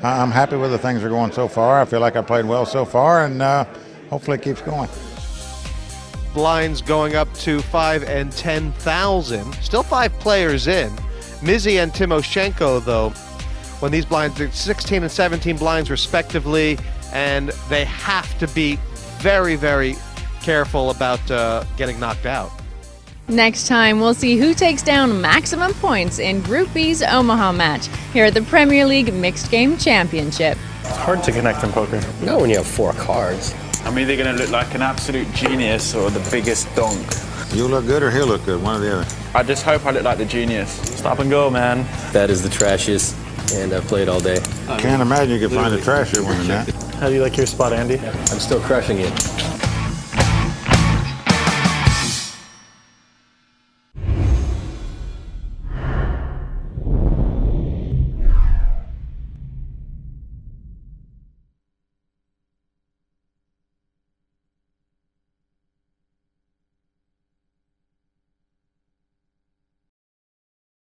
Speaker 7: I'm happy with the things that are going so far. I feel like I played well so far, and hopefully it keeps going.
Speaker 2: Blinds going up to 5 and 10,000. Still 5 players in. Mizzy and Timoshenko, though, when these blinds are 16 and 17 blinds respectively, and they have to be very, very careful about getting knocked out.
Speaker 1: Next time, we'll see who takes down maximum points in Group B's Omaha match here at the Premier League Mixed Game Championship.
Speaker 11: It's hard to connect in poker.
Speaker 8: Not when you have 4 cards.
Speaker 12: I'm either going to look like an absolute genius or the biggest donk.
Speaker 7: You look good or he'll look good, one or the other.
Speaker 12: I just hope I look like the genius.
Speaker 11: Stop and go, man.
Speaker 8: That is the trashiest, and I've played all day.
Speaker 7: Can't imagine you could find a trashier one than that.
Speaker 11: How do you like your spot, Andy?
Speaker 8: I'm still crushing it.